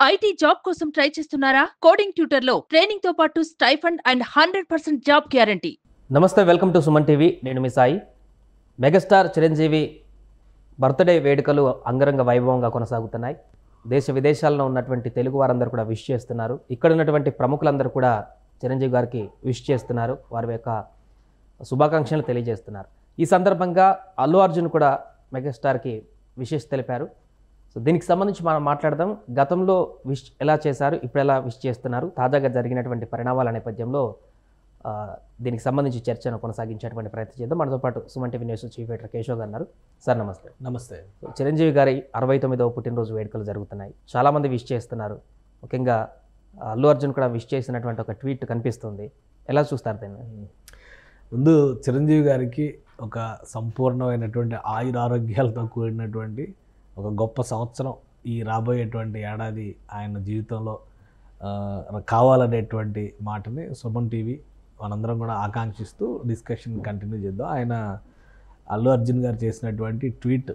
IT job కోసం try చేస్తున్నారా? Coding ట్యూటర్లో training తో పాటు స్టైఫండ్ అండ్ 100% జాబ్ గ్యారంటీ. నమస్తే, వెల్కమ్ టు సుమన్ టీవీ. నేను మీ సాయి. మెగాస్టార్ చిరంజీవి బర్త్డే వేడుకలు అంగరంగ వైభవంగా కొనసాగుతున్నాయి. దేశ విదేశాల్లో ఉన్నటువంటి తెలుగు వారందరూ కూడా విష్ చేస్తున్నారు. ఇక్కడ ఉన్నటువంటి ప్రముఖులందరూ కూడా చిరంజీవి గారికి విష్ చేస్తున్నారు, వారి యొక్క శుభాకాంక్షలు తెలియజేస్తున్నారు. ఈ సందర్భంగా అల్లు అర్జున్ కూడా మెగాస్టార్కి విషెస్ తెలిపారు. సో దీనికి సంబంధించి మనం మాట్లాడదాం. గతంలో విష్ ఎలా చేశారు, ఇప్పుడు ఎలా విష్ చేస్తున్నారు, తాజాగా జరిగినటువంటి పరిణామాల నేపథ్యంలో దీనికి సంబంధించి చర్చను కొనసాగించేటువంటి ప్రయత్నం చేద్దాం. మనతో పాటు Suman TV news chief editor Keshav గారు ఉన్నారు. సార్ నమస్తే. నమస్తే. చిరంజీవి గారి 69వ పుట్టినరోజు వేడుకలు జరుగుతున్నాయి. చాలామంది విష్ చేస్తున్నారు. ముఖ్యంగా అల్లు అర్జున్ కూడా విష్ చేసినటువంటి ఒక ట్వీట్ కనిపిస్తుంది. ఎలా చూస్తారు దీన్ని? ముందు చిరంజీవి గారికి ఒక సంపూర్ణమైనటువంటి ఆయురారోగ్యాలతో కూడినటువంటి ఒక గొప్ప సంవత్సరం ఈ రాబోయేటువంటి ఏడాది ఆయన జీవితంలో కావాలనేటువంటి మాటని సుమన్ టీవీ మనందరం కూడా ఆకాంక్షిస్తూ డిస్కషన్ కంటిన్యూ చేద్దాం. ఆయన అల్లు అర్జున్ గారు చేసినటువంటి ట్వీట్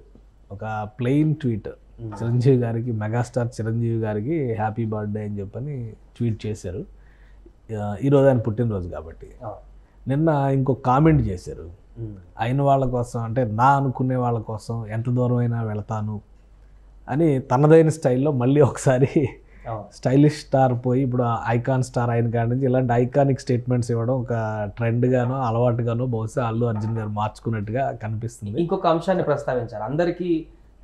ఒక ప్లెయిన్ ట్వీట్, చిరంజీవి గారికి, మెగాస్టార్ చిరంజీవి గారికి హ్యాపీ బర్త్డే అని చెప్పని ట్వీట్ చేశారు. ఈరోజు ఆయన పుట్టినరోజు కాబట్టి. నిన్న ఇంకో కామెంట్ చేశారు, అయిన వాళ్ళ కోసం, అంటే నా అనుకునే వాళ్ళ కోసం ఎంత దూరం అయినా వెళతాను అని తనదైన స్టైల్లో మళ్ళీ ఒకసారి స్టైలిష్ స్టార్ పోయి ఇప్పుడు ఐకాన్ స్టార్ అయిన కాడి నుంచి ఇలాంటి ఐకానిక్ స్టేట్మెంట్స్ ఇవ్వడం ఒక ట్రెండ్గానో అలవాటుగానో బహుశా అల్లు అర్జున్ గారు మార్చుకున్నట్టుగా కనిపిస్తుంది. ఇంకొక అంశాన్ని ప్రస్తావించారు. అందరికీ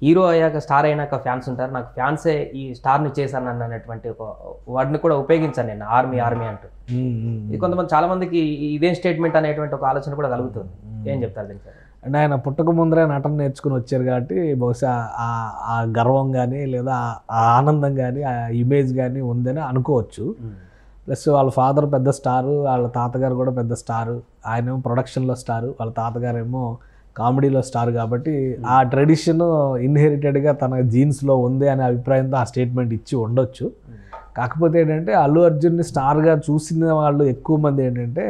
హీరో అయ్యాక, స్టార్ అయినాక ఫ్యాన్స్ ఉంటారు, నాకు ఫ్యాన్సే ఈ స్టార్ని చేశాను అన్నటువంటి ఒక వాటిని కూడా ఉపయోగించాను నేను, ఆర్మీ అంటూ. ఇది కొంతమంది, చాలా మందికి ఇదేం స్టేట్మెంట్ అనేటువంటి ఒక ఆలోచన కూడా కలుగుతుంది. ఏం చెప్తారు దీనికి? అంటే ఆయన పుట్టక ముందరే నటన నేర్చుకుని వచ్చారు కాబట్టి బహుశా ఆ గర్వం కానీ లేదా ఆ ఆనందం కానీ ఆ ఇమేజ్ కానీ ఉందని అనుకోవచ్చు. ప్లస్ వాళ్ళ ఫాదర్ పెద్ద స్టారు, వాళ్ళ తాతగారు కూడా పెద్ద స్టారు, ఆయనేమో ప్రొడక్షన్లో స్టారు, వాళ్ళ తాతగారు ఏమో కామెడీలో స్టార్ కాబట్టి ఆ ట్రెడిషన్ ఇన్హెరిటెడ్గా తన జీన్స్లో ఉంది అనే అభిప్రాయంతో ఆ స్టేట్మెంట్ ఇచ్చి ఉండొచ్చు. కాకపోతే ఏంటంటే అల్లు అర్జున్ని స్టార్గా చూసిన వాళ్ళు ఎక్కువ మంది ఏంటంటే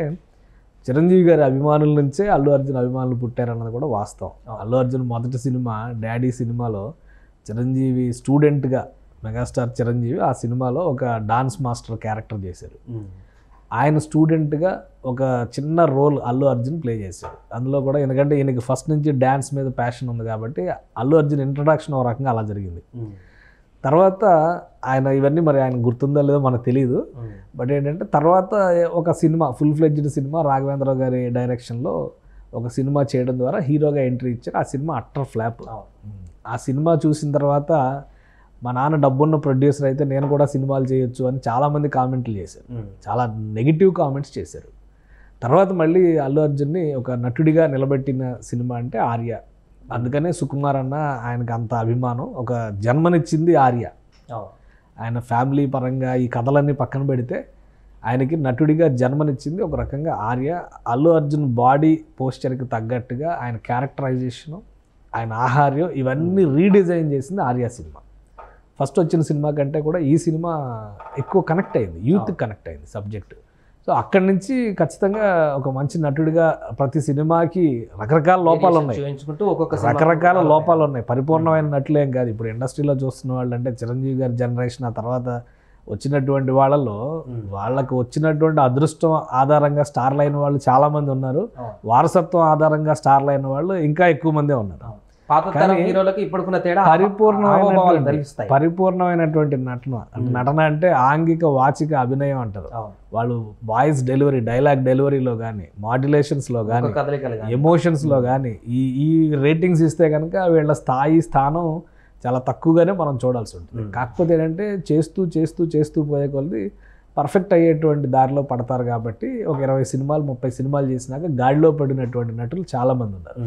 చిరంజీవి గారి అభిమానుల నుంచే అల్లు అర్జున్ అభిమానులు పుట్టారన్నది కూడా వాస్తవం. అల్లు అర్జున్ మొదటి సినిమా డాడీ సినిమాలో చిరంజీవి స్టూడెంట్గా, మెగాస్టార్ చిరంజీవి ఆ సినిమాలో ఒక డాన్స్ మాస్టర్ క్యారెక్టర్ చేశారు. ఆయన స్టూడెంట్గా ఒక చిన్న రోల్ అల్లు అర్జున్ ప్లే చేశారు. అందులో కూడా ఎందుకంటే ఈయనకి ఫస్ట్ నుంచి డ్యాన్స్ మీద ప్యాషన్ ఉంది కాబట్టి అల్లు అర్జున్ ఇంట్రడక్షన్ ఒక రకంగా అలా జరిగింది. తర్వాత ఆయన ఇవన్నీ మరి ఆయన గుర్తుందో లేదో మనకు తెలియదు. బట్ ఏంటంటే తర్వాత ఒక cinema, full fledged cinema, Raghavendra Rao గారి డైరెక్షన్లో ఒక సినిమా చేయడం ద్వారా హీరోగా ఎంట్రీ ఇచ్చారు. ఆ సినిమా అట్టర్ ఫ్లాప్. ఆ సినిమా చూసిన తర్వాత మా నాన్న డబ్బున్న ప్రొడ్యూసర్ అయితే నేను కూడా సినిమాలు చేయొచ్చు అని చాలామంది కామెంట్లు చేశారు, చాలా నెగిటివ్ కామెంట్స్ చేశారు. తర్వాత మళ్ళీ అల్లు అర్జున్ని ఒక నటుడిగా నిలబెట్టిన సినిమా అంటే ఆర్య. అందుకనే సుకుమార్ అన్న ఆయనకు అంత అభిమానం. ఒక జన్మనిచ్చింది ఆర్య. ఆయన ఫ్యామిలీ పరంగా ఈ కథలన్నీ పక్కన పెడితే ఆయనకి నటుడిగా జన్మనిచ్చింది ఒక రకంగా ఆర్య. అల్లు అర్జున్ బాడీ పోస్చర్కి తగ్గట్టుగా ఆయన క్యారెక్టరైజేషను, ఆయన ఆహార్యం ఇవన్నీ రీడిజైన్ చేసింది ఆర్య సినిమా. ఫస్ట్ వచ్చిన సినిమా కంటే కూడా ఈ సినిమా ఎక్కువ కనెక్ట్ అయింది, యూత్ కనెక్ట్ అయింది సబ్జెక్ట్. సో అక్కడి నుంచి ఖచ్చితంగా ఒక మంచి నటుడిగా ప్రతి సినిమాకి రకరకాల లోపాలు ఉన్నాయి, రకరకాల లోపాలు ఉన్నాయి. పరిపూర్ణమైన నటులేం కాదు. ఇప్పుడు ఇండస్ట్రీలో చూస్తున్న వాళ్ళు అంటే చిరంజీవి గారి జనరేషన్, ఆ తర్వాత వచ్చినటువంటి వాళ్ళలో వాళ్ళకు వచ్చినటువంటి అదృష్టం ఆధారంగా స్టార్లు అయిన వాళ్ళు చాలామంది ఉన్నారు, వారసత్వం ఆధారంగా స్టార్లు అయిన వాళ్ళు ఇంకా ఎక్కువ మందే ఉన్నారు. పరిపూర్ణమైనటువంటి నటన అంటే ఆంగిక వాచిక అభినయం అంటారు వాళ్ళు. వాయిస్ డెలివరీ, డైలాగ్ డెలివరీలో కానీ, మాడ్యులేషన్స్లో కానీ, ఎమోషన్స్లో కానీ ఈ రేటింగ్స్ ఇస్తే కనుక వీళ్ళ స్థానం చాలా తక్కువగానే మనం చూడాల్సి ఉంటుంది. కాకపోతే ఏంటంటే చేస్తూ చేస్తూ చేస్తూ పోయే కొలది పర్ఫెక్ట్ అయ్యేటువంటి దారిలో పడతారు కాబట్టి ఒక 20 సినిమాలు 30 సినిమాలు చేసినాక గాడిలో పడినటువంటి నటులు చాలామంది ఉన్నారు.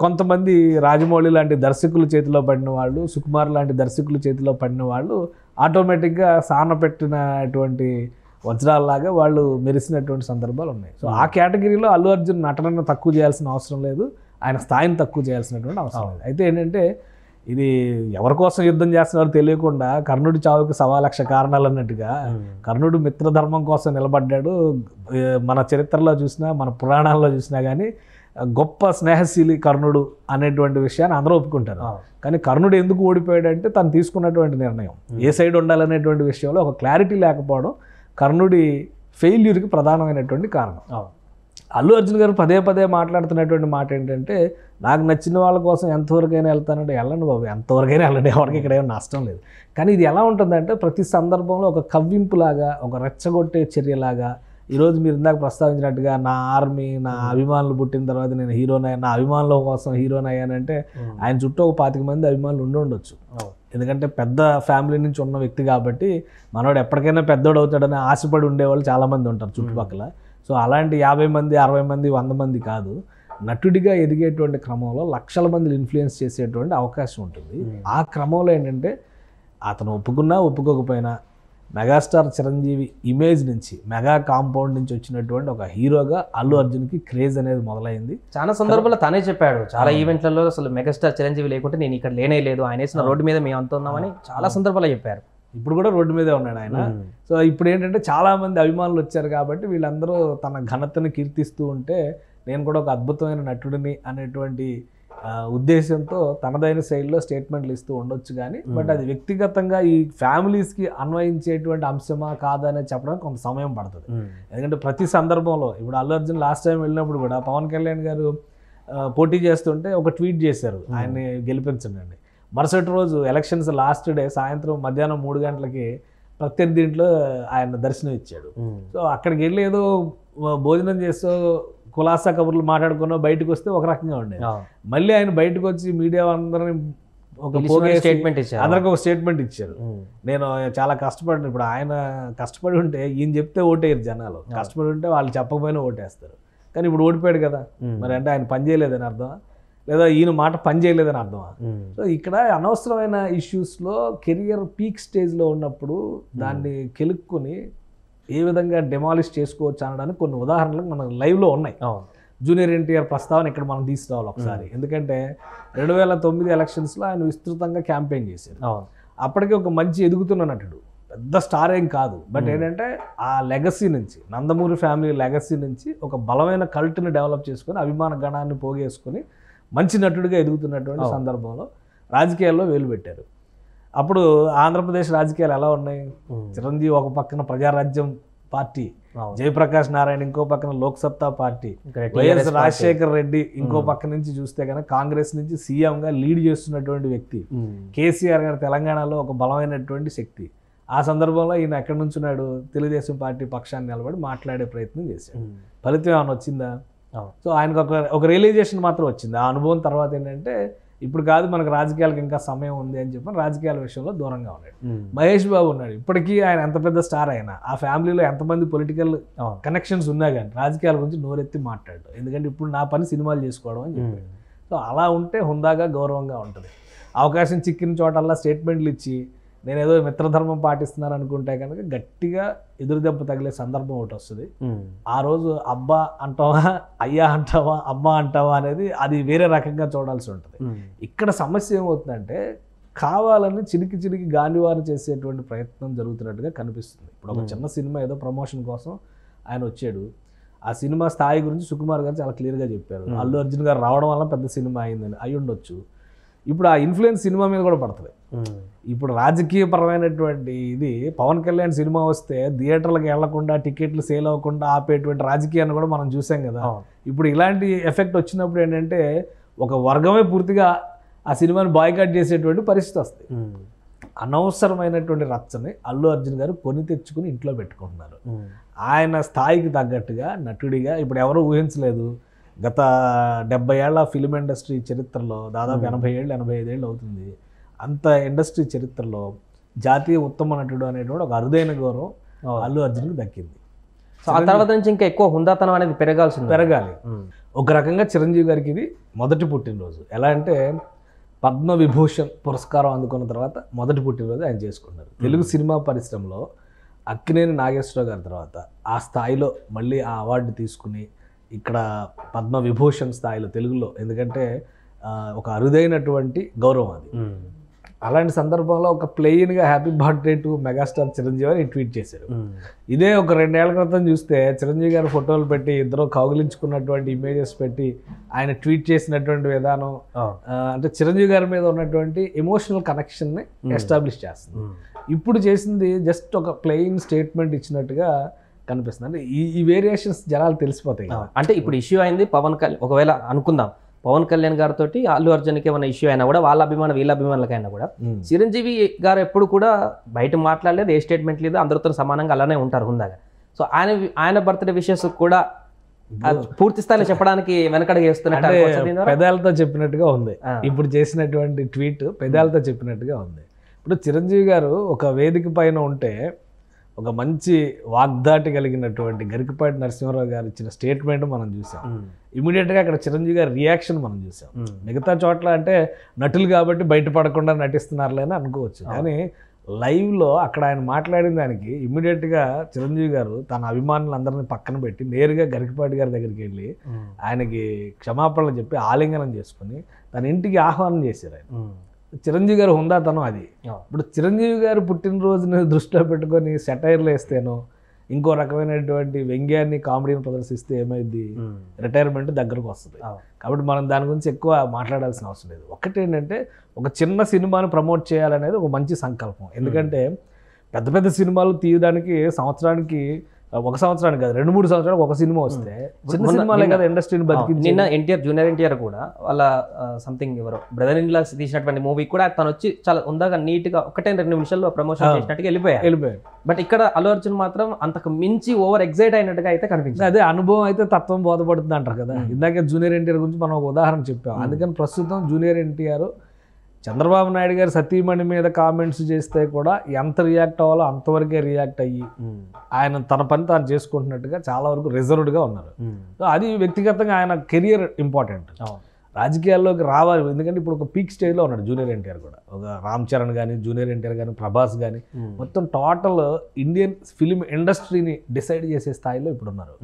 కొంతమంది రాజమౌళి లాంటి దర్శకుల చేతిలో పడిన వాళ్ళు, సుకుమార్ లాంటి దర్శకుల చేతిలో పడిన వాళ్ళు ఆటోమేటిక్గా సాన పెట్టినటువంటి వజ్రాల్లాగా వాళ్ళు మెరిసినటువంటి సందర్భాలు ఉన్నాయి. సో ఆ కేటగిరీలో అల్లు అర్జున్ నటనను తక్కువ చేయాల్సిన అవసరం లేదు, ఆయన స్థాయిని తక్కువ చేయాల్సినటువంటి అవసరం లేదు. అయితే ఏంటంటే ఇది ఎవరి కోసం యుద్ధం చేస్తున్నారో తెలియకుండా కర్ణుడి చావుకి 1,00,000 కారణాలు అన్నట్టుగా కర్ణుడు మిత్రధర్మం కోసం నిలబడ్డాడు. మన చరిత్రలో చూసినా, మన పురాణాల్లో చూసినా కానీ గొప్ప స్నేహశీలి కర్ణుడు అనేటువంటి విషయాన్ని అందరూ ఒప్పుకుంటారు. కానీ కర్ణుడు ఎందుకు ఓడిపోయాడంటే తను తీసుకున్నటువంటి నిర్ణయం ఏ సైడ్ ఉండాలనేటువంటి విషయంలో ఒక క్లారిటీ లేకపోవడం కర్ణుడి ఫెయిల్యూర్కి ప్రధానమైనటువంటి కారణం. అల్లు అర్జున్ గారు పదే పదే మాట్లాడుతున్నటువంటి మాట ఏంటంటే, నాకు నచ్చిన వాళ్ళ కోసం ఎంతవరకైనా వెళ్తానంటే వెళ్ళండి బాబు, ఎంతవరకైనా వెళ్ళండి, ఎవరికి ఇక్కడ ఏం నష్టం లేదు. కానీ ఇది ఎలా ఉంటుందంటే ప్రతి సందర్భంలో ఒక కవ్వింపులాగా, ఒక రెచ్చగొట్టే చర్యలాగా, ఈరోజు మీరు ఇందాక ప్రస్తావించినట్టుగా నా ఆర్మీ, నా అభిమానులు పుట్టిన తర్వాత నేను హీరోనయ్యాను, నా అభిమానుల కోసం హీరోనయ్యానంటే ఆయన చుట్టూ ఒక 25 మంది అభిమానులు ఉండొచ్చు. ఎందుకంటే పెద్ద ఫ్యామిలీ నుంచి ఉన్న వ్యక్తి కాబట్టి మనోడు ఎప్పటికైనా పెద్దోడు అవుతాడని ఆశపడి ఉండేవాళ్ళు చాలామంది ఉంటారు చుట్టుపక్కల. సో అలాంటి 50 మంది, 60 మంది, 100 మంది కాదు, నటుడిగా ఎదిగేటువంటి క్రమంలో లక్షల మందిని ఇన్ఫ్లుయెన్స్ చేసేటువంటి అవకాశం ఉంటుంది. ఆ క్రమంలో ఏంటంటే అతను ఒప్పుకున్నా ఒప్పుకోకపోయినా మెగాస్టార్ చిరంజీవి ఇమేజ్ నుంచి, మెగా కాంపౌండ్ నుంచి వచ్చినటువంటి ఒక హీరోగా అల్లు అర్జున్కి క్రేజ్ అనేది మొదలైంది. చాలా సందర్భాల్లో తనే చెప్పాడు, చాలా ఈవెంట్లలో అసలు మెగాస్టార్ చిరంజీవి లేకుంటే నేను ఇక్కడ లేనే లేదు, ఆయన వేసిన రోడ్డు మీద మేము అంత ఉన్నామని చాలా సందర్భాల్లో చెప్పారు. ఇప్పుడు కూడా రోడ్డు మీదే ఉన్నాడు ఆయన. సో ఇప్పుడు ఏంటంటే చాలామంది అభిమానులు వచ్చారు కాబట్టి వీళ్ళందరూ తన ఘనతను కీర్తిస్తూ ఉంటే నేను కూడా ఒక అద్భుతమైన నటుడిని అనేటువంటి ఉద్దేశంతో తనదైన శైలిలో స్టేట్మెంట్లు ఇస్తూ ఉండొచ్చు. కానీ బట్ అది వ్యక్తిగతంగా ఈ ఫ్యామిలీస్కి అన్వయించేటువంటి అంశమా కాదా అనేది చెప్పడానికి కొంత సమయం పడుతుంది. ఎందుకంటే ప్రతి సందర్భంలో ఇప్పుడు అల్లు అర్జున్ లాస్ట్ టైం వెళ్ళినప్పుడు కూడా పవన్ కళ్యాణ్ గారు పోటీ చేస్తుంటే ఒక ట్వీట్ చేశారు, ఆయన్ని గెలిపించండి. మరుసటి రోజు ఎలక్షన్స్ లాస్ట్ డే సాయంత్రం మధ్యాహ్నం 3 గంటలకి ప్రత్యర్థి ఇంట్లో ఆయన దర్శనం ఇచ్చాడు. సో అక్కడికి వెళ్ళి ఏదో భోజనం చేస్తూ కులాసా కబుర్లు మాట్లాడుకున్నా బయటకు వస్తే ఒక రకంగా ఉండేది. మళ్ళీ ఆయన బయటకు వచ్చి మీడియా అందరినీ ఒక స్టేట్మెంట్ ఇచ్చారు, అందరికి ఒక స్టేట్మెంట్ ఇచ్చారు. నేను చాలా కష్టపడిన, ఇప్పుడు ఆయన కష్టపడి ఉంటే ఈయన చెప్తే ఓటేయరు జనాలు, కష్టపడి ఉంటే వాళ్ళు చెప్పకపోయినా ఓటేస్తారు. కానీ ఇప్పుడు ఓడిపోయాడు కదా, మరి అంటే ఆయన పని చేయలేదని అర్థమా, లేదా ఈయన మాట పని చేయలేదని అర్థమా? సో ఇక్కడ అనవసరమైన ఇష్యూస్లో కెరియర్ పీక్ స్టేజ్లో ఉన్నప్పుడు దాన్ని కెలుక్కుని ఏ విధంగా డెమాలిష్ చేసుకోవచ్చు అనడానికి కొన్ని ఉదాహరణలు మన లైవ్లో ఉన్నాయి. జూనియర్ ఎన్టీఆర్ ప్రస్తావన ఇక్కడ మనం తీసుకురావాలి ఒకసారి. ఎందుకంటే 2009 ఎలక్షన్స్లో ఆయన విస్తృతంగా క్యాంపెయిన్ చేశారు. అప్పటికే ఒక మంచి ఎదుగుతున్న నటుడు, పెద్ద స్టార్ ఏం కాదు. బట్ ఏంటంటే ఆ లెగసీ నుంచి, నందమూరి ఫ్యామిలీ లెగసీ నుంచి ఒక బలమైన కల్ట్ని డెవలప్ చేసుకొని అభిమాన గణాన్ని పోగేసుకొని మంచి నటుడిగా ఎదుగుతున్నటువంటి సందర్భంలో రాజకీయాల్లో వేలు పెట్టారు. అప్పుడు ఆంధ్రప్రదేశ్ రాజకీయాలు ఎలా ఉన్నాయి? చిరంజీవి ఒక పక్కన ప్రజారాజ్యం పార్టీ, జయప్రకాష్ నారాయణ ఇంకో పక్కన లోక్సత్తా పార్టీ, వైఎస్ రాజశేఖర్ రెడ్డి ఇంకో పక్క నుంచి చూస్తే కనుక కాంగ్రెస్ నుంచి సీఎంగా లీడ్ చేస్తున్నటువంటి వ్యక్తి, కేసీఆర్ గారు తెలంగాణలో ఒక బలమైనటువంటి శక్తి. ఆ సందర్భంలో ఈయన ఎక్కడి నుంచి ఉన్నాడు? తెలుగుదేశం పార్టీ పక్షాన్ని నిలబడి మాట్లాడే ప్రయత్నం చేశాడు. ఫలితం ఏమైనా వచ్చిందా? సో ఆయనకు ఒక రియలైజేషన్ మాత్రం వచ్చింది. ఆ అనుభవం తర్వాత ఏంటంటే ఇప్పుడు కాదు, మనకు రాజకీయాలకు ఇంకా సమయం ఉంది అని చెప్పి రాజకీయాల విషయంలో దూరంగా ఉన్నాడు. మహేష్ బాబు ఉన్నాడు, ఇప్పటికీ ఆయన ఎంత పెద్ద స్టార్ అయినా ఆ ఫ్యామిలీలో ఎంతమంది పొలిటికల్ కనెక్షన్స్ ఉన్నా కానీ రాజకీయాల గురించి నోరెత్తి మాట్లాడు. ఎందుకంటే ఇప్పుడు నా పని సినిమాలు చేసుకోవడం అని చెప్పాడు. సో అలా ఉంటే హుందాగా గౌరవంగా ఉంటుంది. అవకాశం చిక్కిన చోటల్లా స్టేట్మెంట్లు ఇచ్చి నేను ఏదో మిత్రధర్మం పాటిస్తున్నాను అనుకుంటే కనుక గట్టిగా ఎదురు దెబ్బ తగిలే సందర్భం ఒకటి వస్తుంది. ఆ రోజు అబ్బా అంటావా, అయ్యా అంటావా, అమ్మ అంటావా అనేది అది వేరే రకంగా చూడాల్సి ఉంటుంది. ఇక్కడ సమస్య ఏమవుతుందంటే కావాలని చిలికి గాండివారు చేసేటువంటి ప్రయత్నం జరుగుతున్నట్టుగా కనిపిస్తుంది. ఇప్పుడు ఒక చిన్న సినిమా ఏదో ప్రమోషన్ కోసం ఆయన వచ్చాడు. ఆ సినిమా స్థాయి గురించి సుకుమార్ గారు చాలా క్లియర్గా చెప్పారు. అల్లు అర్జున్ గారు రావడం వల్ల పెద్ద సినిమా అయిందని అయి ఉండొచ్చు. ఇప్పుడు ఆ ఇన్ఫ్లుయెన్స్ సినిమా మీద కూడా పడుతుంది. ఇప్పుడు రాజకీయపరమైనటువంటి ఇది పవన్ కళ్యాణ్ సినిమా వస్తే థియేటర్లకు వెళ్లకుండా, టికెట్లు సేల్ అవ్వకుండా ఆపేటువంటి రాజకీయాన్ని కూడా మనం చూసాం కదా. ఇప్పుడు ఇలాంటి ఎఫెక్ట్ వచ్చినప్పుడు ఏంటంటే ఒక వర్గమే పూర్తిగా ఆ సినిమాని బాయ్కాట్ చేసేటువంటి పరిస్థితి వస్తుంది. అనవసరమైనటువంటి రచ్చని అల్లు అర్జున్ గారు కొని తెచ్చుకుని ఇంట్లో పెట్టుకుంటున్నారు. ఆయన స్థాయికి తగ్గట్టుగా నటుడిగా ఇప్పుడు ఎవరూ ఊహించలేదు. గత 70 ఏళ్ల ఫిలిం ఇండస్ట్రీ చరిత్రలో దాదాపు 80 ఏళ్ళు 85 ఏళ్ళు అవుతుంది. అంత ఇండస్ట్రీ చరిత్రలో జాతీయ ఉత్తమ నటుడు అనేటువంటి ఒక అరుదైన గౌరవం అల్లు అర్జున్కి దక్కింది. ఆ తర్వాత నుంచి ఇంకా ఎక్కువ హుందాతనం అనేది పెరగాలి. ఒక రకంగా చిరంజీవి గారికి ఇది మొదటి పుట్టినరోజు. ఎలా అంటే పద్మవిభూషణ్ పురస్కారం అందుకున్న తర్వాత మొదటి పుట్టినరోజు ఆయన చేసుకున్నారు. తెలుగు సినిమా పరిశ్రమలో అక్కినేని నాగేశ్వరరావు గారి తర్వాత ఆ స్థాయిలో మళ్ళీ ఆ అవార్డు తీసుకుని ఇక్కడ పద్మవిభూషణ్ స్థాయిలో తెలుగులో, ఎందుకంటే ఒక అరుదైనటువంటి గౌరవం అది. అలాంటి సందర్భంలో ఒక ప్లెయిన్గా happy birthday to megastar Chiranjeevi అని ట్వీట్ చేశారు. ఇదే ఒక 2 ఏళ్ల క్రితం చూస్తే చిరంజీవి గారు ఫోటోలు పెట్టి ఇద్దరు కౌగిలించుకున్నటువంటి ఇమేజెస్ పెట్టి ఆయన ట్వీట్ చేసినటువంటి విధానం అంటే చిరంజీవి గారి మీద ఉన్నటువంటి ఎమోషనల్ కనెక్షన్ని ఎస్టాబ్లిష్ చేస్తుంది. ఇప్పుడు చేసింది జస్ట్ ఒక ప్లెయిన్ స్టేట్మెంట్ ఇచ్చినట్టుగా కనిపిస్తుంది. అంటే ఈ వేరియేషన్స్ జనాలు తెలిసిపోతాయి. అంటే ఇప్పుడు ఇష్యూ అయింది పవన్ కళ్యాణ్, ఒకవేళ అనుకుందాం పవన్ కళ్యాణ్ గారితో అల్లు అర్జున్కి ఏమైనా ఇష్యూ అయినా కూడా వాళ్ళ అభిమానం వీళ్ళ అభిమానులకైనా కూడా చిరంజీవి గారు ఎప్పుడు కూడా బయట మాట్లాడలేదు, ఏ స్టేట్మెంట్ లేదు, అందరితో సమానంగా అలానే ఉంటారు హుందాగా. సో ఆయన బర్త్డే విషెస్ కూడా పూర్తి స్థాయిలో చెప్పడానికి వెనకడుగు వేస్తున్నట్టు పెదాలతో చెప్పినట్టుగా ఉంది. ఇప్పుడు చేసినటువంటి ట్వీట్ పెదాలతో చెప్పినట్టుగా ఉంది. ఇప్పుడు చిరంజీవి గారు ఒక వేదిక పైన ఉంటే ఒక మంచి వాగ్దాటి కలిగినటువంటి గరికపాటి నరసింహారావు గారు ఇచ్చిన స్టేట్మెంట్ మనం చూసాం. ఇమీడియట్గా అక్కడ చిరంజీవి గారి రియాక్షన్ మనం చూసాం. మిగతా చోట్ల అంటే నటులు కాబట్టి బయటపడకుండా నటిస్తున్నారులేని అనుకోవచ్చు, కానీ లైవ్లో అక్కడ ఆయన మాట్లాడిన దానికి ఇమీడియట్గా చిరంజీవి గారు తన అభిమానులందరినీ పక్కన పెట్టి నేరుగా గరికపాటి గారి దగ్గరికి వెళ్ళి ఆయనకి క్షమాపణలు చెప్పి ఆలింగనం చేసుకుని తన ఇంటికి ఆహ్వానం చేశారు. ఆయన చిరంజీవి గారు హుందాతనం అది. ఇప్పుడు చిరంజీవి గారు పుట్టినరోజుని దృష్టిలో పెట్టుకొని సెటైర్లు వేస్తేనో ఇంకో రకమైనటువంటి వ్యంగ్యాన్ని కామెడీని ప్రదర్శిస్తే ఏమైంది, రిటైర్మెంట్ దగ్గరకు వస్తుంది. కాబట్టి మనం దాని గురించి ఎక్కువ మాట్లాడాల్సిన అవసరం లేదు. ఒకటి ఏంటంటే ఒక చిన్న సినిమాను ప్రమోట్ చేయాలనేది ఒక మంచి సంకల్పం. ఎందుకంటే పెద్ద పెద్ద సినిమాలు తీయడానికి సంవత్సరానికి, ఒక సంవత్సరానికి కాదు 2-3 సంవత్సరాలకు ఒక సినిమా వస్తే చిన్న సినిమాలే కదా ఇండస్ట్రీని బతికి. నిన్న జూనియర్ ఎన్టీఆర్ కూడా వాళ్ళ సంథింగ్ ఎవరో బ్రదర్ ఇన్ లా తీసినటువంటి మూవీ కూడా తను వచ్చి చాలా ఉందాగా నీట్గా 1-2 నిమిషాల్లో ప్రమోషన్ చేసినట్టుగా వెళ్ళిపోయారు. బట్ ఇక్కడ అల్లు అర్జున్ మాత్రం అంతకు మించి ఓవర్ ఎగ్జైట్ అయినట్టుగా అయితే కనిపించింది. అదే అనుభవం అయితే తత్వం బోధపడుతుంది అంటారు కదా. ఇందాక జూనియర్ ఎన్టీఆర్ గురించి మనం ఒక ఉదాహరణ చెప్పాం. అందుకని ప్రస్తుతం జూనియర్ ఎన్టీఆర్ చంద్రబాబు నాయుడు గారు సతీమణి మీద కామెంట్స్ చేస్తే కూడా ఎంత రియాక్ట్ అవ్వాలో అంతవరకే రియాక్ట్ అయ్యి ఆయన తన పని తాను చేసుకుంటున్నట్టుగా చాలా వరకు రిజర్వ్డ్గా ఉన్నారు. సో అది వ్యక్తిగతంగా ఆయన కెరియర్ ఇంపార్టెంట్, రాజకీయాల్లోకి రావాలి. ఎందుకంటే ఇప్పుడు ఒక పీక్ స్టేజ్లో ఉన్నాడు జూనియర్ ఎన్టీఆర్ కూడా. ఒక రామ్ చరణ్ కానీ, జూనియర్ ఎన్టీఆర్ కానీ, ప్రభాస్ కానీ మొత్తం టోటల్ ఇండియన్ ఫిలిం ఇండస్ట్రీని డిసైడ్ చేసే స్థాయిలో ఇప్పుడు ఉన్నారు.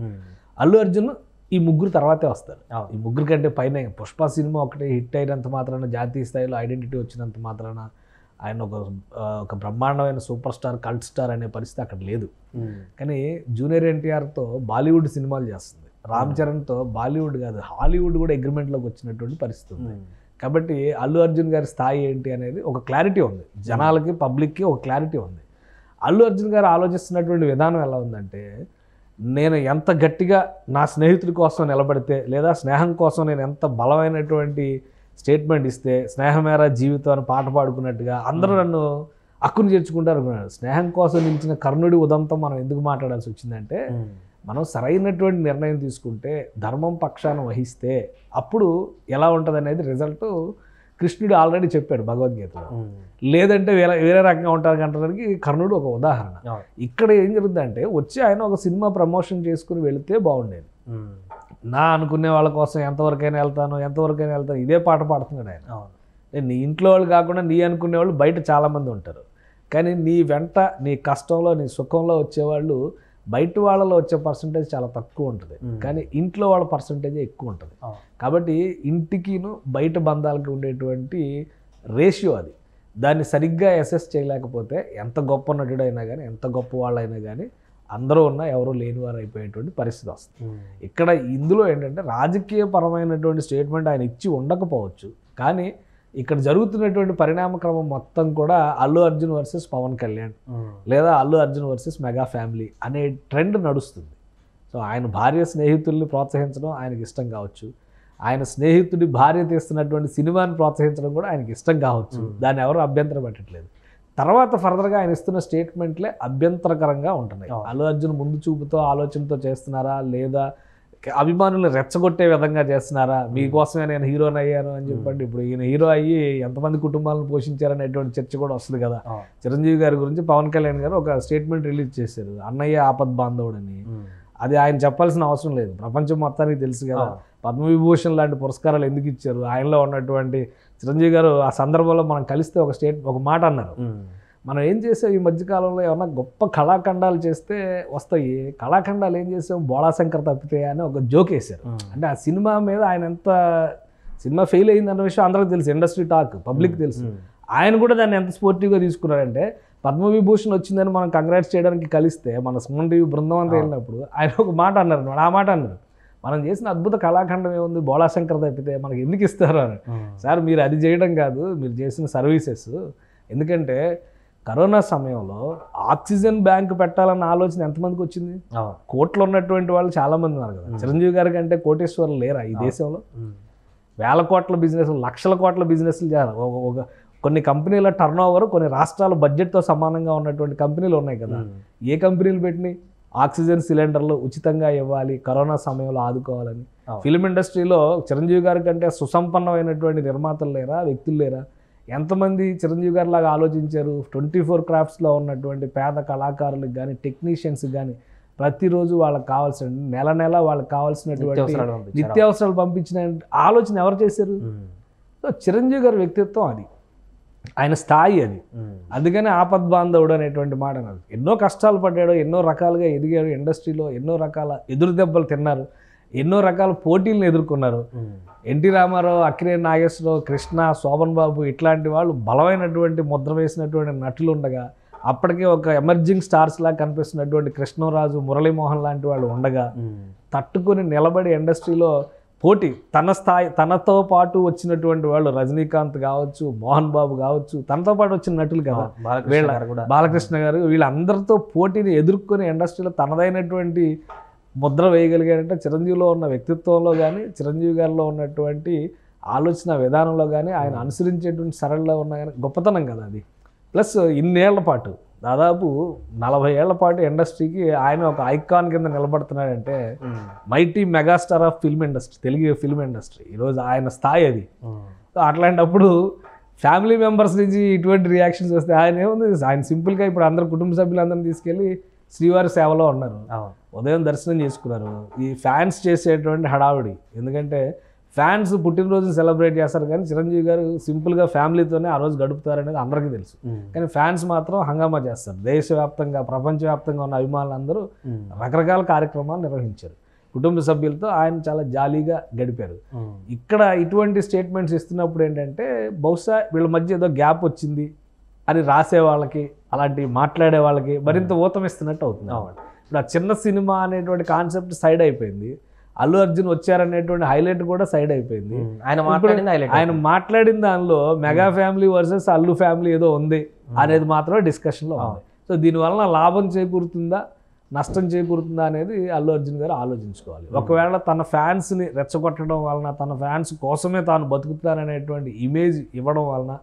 అల్లు అర్జున్ ఈ ముగ్గురు తర్వాతే వస్తారు. ఈ ముగ్గురు కంటే పైన పుష్ప సినిమా ఒకటి హిట్ అయినంత మాత్రాన, జాతీయ స్థాయిలో ఐడెంటిటీ వచ్చినంత మాత్రాన ఆయన ఒక బ్రహ్మాండమైన సూపర్ స్టార్, కల్ట్ స్టార్ అనే పరిస్థితి అక్కడ లేదు. కానీ జూనియర్ ఎన్టీఆర్తో బాలీవుడ్ సినిమాలు చేస్తుంది, రామ్ చరణ్తో బాలీవుడ్ కాదు హాలీవుడ్ కూడా అగ్రిమెంట్లోకి వచ్చినటువంటి పరిస్థితి ఉంది. కాబట్టి అల్లు అర్జున్ గారి స్థాయి ఏంటి అనేది ఒక క్లారిటీ ఉంది, జనాలకి పబ్లిక్కి ఒక క్లారిటీ ఉంది. అల్లు అర్జున్ గారు ఆలోచిస్తున్నటువంటి విధానం ఎలా ఉందంటే, నేను ఎంత గట్టిగా నా స్నేహితుడి కోసం నిలబడితే, లేదా స్నేహం కోసం నేను ఎంత బలమైనటువంటి స్టేట్మెంట్ ఇస్తే, స్నేహమేరా జీవితం అని పాట పాడుకున్నట్టుగా అందరూ నన్ను అక్కును చేర్చుకుంటారు అనుకున్నాడు. స్నేహం కోసం నిలిచిన కర్ణుడి ఉదంతం మనం ఎందుకు మాట్లాడాల్సి వచ్చిందంటే, మనం సరైనటువంటి నిర్ణయం తీసుకుంటే, ధర్మం పక్షాన వహిస్తే అప్పుడు ఎలా ఉంటుంది అనేది రిజల్ట్ కృష్ణుడు ఆల్రెడీ చెప్పాడు భగవద్గీతలో. లేదంటే వేరే రకంగా ఉంటారు అంటానికి కర్ణుడు ఒక ఉదాహరణ. ఇక్కడ ఏం జరుగుతుందంటే, వచ్చి ఆయన ఒక సినిమా ప్రమోషన్ చేసుకుని వెళితే బాగుండేది. నా అనుకునే వాళ్ళ కోసం ఎంతవరకైనా వెళ్తాను ఇదే పాట పాడుతున్నాడు ఆయన. నీ ఇంట్లో వాళ్ళు కాకుండా నీ అనుకునే వాళ్ళు బయట చాలామంది ఉంటారు, కానీ నీ వెంట నీ కష్టంలో నీ సుఖంలో వచ్చేవాళ్ళు బయట వాళ్ళలో వచ్చే పర్సంటేజ్ చాలా తక్కువ ఉంటుంది, కానీ ఇంట్లో వాళ్ళ పర్సంటేజ్ ఎక్కువ ఉంటుంది. కాబట్టి ఇంటికిను బయట బంధాలకి ఉండేటువంటి రేషియో అది. దాన్ని సరిగ్గా అసెస్ చేయలేకపోతే ఎంత గొప్ప నటుడైనా కానీ, ఎంత గొప్ప వాళ్ళైనా కానీ అందరూ ఉన్నా ఎవరూ లేనివారు అయిపోయేటువంటి పరిస్థితి వస్తుంది. ఇక్కడ ఇందులో ఏంటంటే రాజకీయపరమైనటువంటి స్టేట్మెంట్ ఆయన ఇచ్చి ఉండకపోవచ్చు, కానీ ఇక్కడ జరుగుతున్నటువంటి పరిణామక్రమం మొత్తం కూడా అల్లు అర్జున్ వర్సెస్ పవన్ కళ్యాణ్, లేదా Allu Arjun versus mega family అనే ట్రెండ్ నడుస్తుంది. సో ఆయన భార్య స్నేహితుల్ని ప్రోత్సహించడం ఆయనకి ఇష్టం కావచ్చు, ఆయన స్నేహితుడి భార్య తీస్తున్నటువంటి సినిమాని ప్రోత్సహించడం కూడా ఆయనకి ఇష్టం కావచ్చు, దాన్ని ఎవరు అభ్యంతరం పెట్టట్లేదు. తర్వాత ఫర్దర్గా ఆయన ఇస్తున్న స్టేట్మెంట్లే అభ్యంతరకరంగా ఉంటున్నాయి. అల్లు అర్జున్ ముందు చూపుతో ఆలోచనతో చేస్తున్నారా, లేదా అభిమానులు రెచ్చగొట్టే విధంగా చేస్తున్నారా, మీకోసమే నేను హీరోని అయ్యాను అని చెప్పండి. ఇప్పుడు ఈయన హీరో అయ్యి ఎంతమంది కుటుంబాలను పోషించారనేటువంటి చర్చ కూడా వస్తుంది కదా. చిరంజీవి గారి గురించి పవన్ కళ్యాణ్ గారు ఒక స్టేట్మెంట్ రిలీజ్ చేశారు, అన్నయ్య ఆపద్ బాంధవుడని. అది ఆయన చెప్పాల్సిన అవసరం లేదు, ప్రపంచం మొత్తానికి తెలుసు కదా. పద్మవిభూషణ్ లాంటి పురస్కారాలు ఎందుకు ఇచ్చారు, ఆయనలో ఉన్నటువంటి చిరంజీవి గారు ఆ సందర్భంలో మనం కలిస్తే ఒక మాట అన్నారు, మనం ఏం చేసాం ఈ మధ్యకాలంలో ఏమన్నా గొప్ప కళాఖండాలు చేస్తే వస్తాయి, కళాఖండాలు ఏం చేసాం బోళాశంకర్ తప్పితే అని ఒక జోక్ వేశారు. అంటే ఆ సినిమా మీద ఆయన ఎంత సినిమా ఫెయిల్ అయింది అన్న విషయం అందరికీ తెలుసు, ఇండస్ట్రీ టాక్ పబ్లిక్ తెలుసు. ఆయన కూడా దాన్ని ఎంత స్పోర్టివ్గా తీసుకున్నారంటే పద్మవిభూషణ్ వచ్చిందని మనం కంగ్రాట్స్ చేయడానికి కలిస్తే మన సుమన్ టీవీ బృందం అంతా వెళ్ళినప్పుడు ఆయన ఒక మాట అన్నారు అన్నమాట. ఆ మాట అన్నారు, మనం చేసిన అద్భుత కళాఖండం ఏముంది, బోళాశంకర్ తప్పితే మనకి ఎందుకు ఇస్తారు అని. సార్ మీరు అది చేయడం కాదు, మీరు చేసిన సర్వీసెస్. ఎందుకంటే కరోనా సమయంలో ఆక్సిజన్ బ్యాంక్ పెట్టాలన్న ఆలోచన ఎంతమందికి వచ్చింది? కోట్లు ఉన్నటువంటి వాళ్ళు చాలామంది ఉన్నారు కదా. చిరంజీవి గారి కంటే కోటేశ్వర్లు లేరా ఈ దేశంలో? వేల కోట్ల బిజినెస్, లక్షల కోట్ల బిజినెస్లు చేయాలి. కొన్ని కంపెనీల టర్న్ ఓవర్ కొన్ని రాష్ట్రాల బడ్జెట్తో సమానంగా ఉన్నటువంటి కంపెనీలు ఉన్నాయి కదా. ఏ కంపెనీలు పెట్టినాయి? ఆక్సిజన్ సిలిండర్లు ఉచితంగా ఇవ్వాలి, కరోనా సమయంలో ఆదుకోవాలని. ఫిల్మ్ ఇండస్ట్రీలో చిరంజీవి గారి కంటే సుసంపన్నమైనటువంటి నిర్మాతలు లేరా, వ్యక్తులు లేరా? ఎంతమంది చిరంజీవి గారి లాగా ఆలోచించారు? 24 క్రాఫ్ట్స్లో ఉన్నటువంటి పేద కళాకారులకు కానీ టెక్నీషియన్స్కి కానీ ప్రతిరోజు వాళ్ళకి కావాల్సిన నెల నెల వాళ్ళకి కావాల్సినటువంటి నిత్యావసరాలు పంపించిన ఆలోచన ఎవరు చేశారు? సో చిరంజీవి గారి వ్యక్తిత్వం అది, ఆయన స్థాయి అది. అందుకని ఆపద్బాంధవుడు అనేటువంటి మాట అన్నారు. ఎన్నో కష్టాలు పడ్డాడు, ఎన్నో రకాలుగా ఎదిగాడు ఇండస్ట్రీలో, ఎన్నో రకాల ఎదురు దెబ్బలు తిన్నారు, ఎన్నో రకాల పోటీలను ఎదుర్కొన్నారు. ఎన్టీ రామారావు, అక్కినేని నాగేశ్వరరావు, కృష్ణ, శోభన్ బాబు ఇట్లాంటి వాళ్ళు బలమైనటువంటి ముద్ర వేసినటువంటి నటులు ఉండగా, అప్పటికే ఒక ఎమర్జింగ్ స్టార్స్ లాగా కనిపిస్తున్నటువంటి కృష్ణరాజు, మురళీమోహన్ లాంటి వాళ్ళు ఉండగా తట్టుకొని నిలబడి ఇండస్ట్రీలో పోటీ తన స్థాయి తనతో పాటు వచ్చినటువంటి వాళ్ళు రజనీకాంత్ కావచ్చు, మోహన్ బాబు కావచ్చు, తనతో పాటు వచ్చిన నటులు కదా బాలకృష్ణ గారు, వీళ్ళందరితో పోటీని ఎదుర్కొని ఇండస్ట్రీలో తనదైనటువంటి ముద్ర వేయగలిగాడంటే చిరంజీవిలో ఉన్న వ్యక్తిత్వంలో కానీ, చిరంజీవి గారిలో ఉన్నటువంటి ఆలోచన విధానంలో కానీ, ఆయన అనుసరించేటువంటి సరళలో ఉన్న కానీ గొప్పతనం కదా అది. ప్లస్ ఇన్నేళ్ల పాటు దాదాపు 40 ఏళ్ల పాటు ఇండస్ట్రీకి ఆయన ఒక ఐకాన్ కింద నిలబడుతున్నాడంటే mighty megastar of film industry, Telugu film industry ఈరోజు ఆయన స్థాయి అది. సో అట్లాంటప్పుడు ఫ్యామిలీ మెంబర్స్ నుంచి ఇటువంటి రియాక్షన్స్ వస్తే ఆయన ఏముంది, ఆయన సింపుల్గా ఇప్పుడు అందరు కుటుంబ సభ్యులందరినీ తీసుకెళ్ళి శ్రీవారి సేవలో ఉన్నారు, ఉదయం దర్శనం చేసుకున్నారు. ఈ ఫ్యాన్స్ చేసేటువంటి హడావుడి, ఎందుకంటే ఫ్యాన్స్ పుట్టినరోజుని సెలబ్రేట్ చేస్తారు కానీ చిరంజీవి గారు సింపుల్గా ఫ్యామిలీతోనే ఆ రోజు గడుపుతారు అనేది అందరికీ తెలుసు. కానీ ఫ్యాన్స్ మాత్రం హంగామా చేస్తారు. దేశవ్యాప్తంగా ప్రపంచవ్యాప్తంగా ఉన్న అభిమానులందరూ రకరకాల కార్యక్రమాలు నిర్వహించారు. కుటుంబ సభ్యులతో ఆయన చాలా జాలీగా గడిపారు. ఇక్కడ ఇటువంటి స్టేట్మెంట్స్ ఇస్తున్నప్పుడు ఏంటంటే బహుశా వీళ్ళ మధ్య ఏదో గ్యాప్ వచ్చింది అని రాసే వాళ్ళకి, అలాంటి మాట్లాడే వాళ్ళకి మరింత ఊతమిస్తున్నట్టు అవుతుంది. ఇప్పుడు ఆ చిన్న సినిమా అనేటువంటి కాన్సెప్ట్ సైడ్ అయిపోయింది, అల్లు అర్జున్ వచ్చారనేటువంటి హైలైట్ కూడా సైడ్ అయిపోయింది. ఆయన మాట్లాడిన దానిలో mega family versus Allu family ఏదో ఉంది అనేది మాత్రమే డిస్కషన్లో ఉంది. సో దీనివలన లాభం చేకూరుతుందా, నష్టం చేకూరుతుందా అనేది అల్లు అర్జున్ గారు ఆలోచించుకోవాలి. ఒకవేళ తన ఫ్యాన్స్ని రెచ్చగొట్టడం వలన, తన ఫ్యాన్స్ కోసమే తాను బతుకుతాననేటువంటి ఇమేజ్ ఇవ్వడం వలన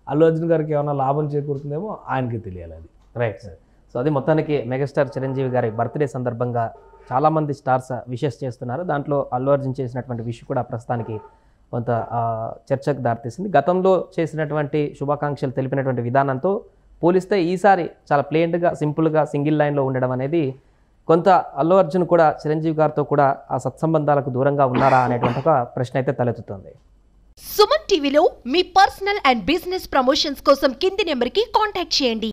అల్లు అర్జున్ గారికి ఏమైనా లాభం చేకూరుతుందేమో ఆయనకి తెలియాలి. అది రైట్ సార్. సో అది మొత్తానికి మెగాస్టార్ చిరంజీవి గారి బర్త్డే సందర్భంగా చాలామంది స్టార్స్ విషెస్ చేస్తున్నారు. దాంట్లో అల్లు అర్జున్ చేసినటువంటి విష్ కూడా ప్రస్తుతానికి కొంత చర్చకు దారితీసింది. గతంలో చేసినటువంటి శుభాకాంక్షలు తెలిపినటువంటి విధానంతో పోలిస్తే ఈసారి చాలా ప్లెయిన్గా, సింపుల్గా, సింగిల్ లైన్లో ఉండడం అనేది కొంత అల్లు అర్జున్ కూడా చిరంజీవి గారితో కూడా ఆ సత్సంబంధాలకు దూరంగా ఉన్నారా అనేటువంటి ఒక ప్రశ్న అయితే తలెత్తుతుంది. సుమన్ టీవీలో మీ పర్సనల్ అండ్ బిజినెస్ ప్రమోషన్స్ కోసం కింది నెంబర్కి కాంటాక్ట్ చేయండి.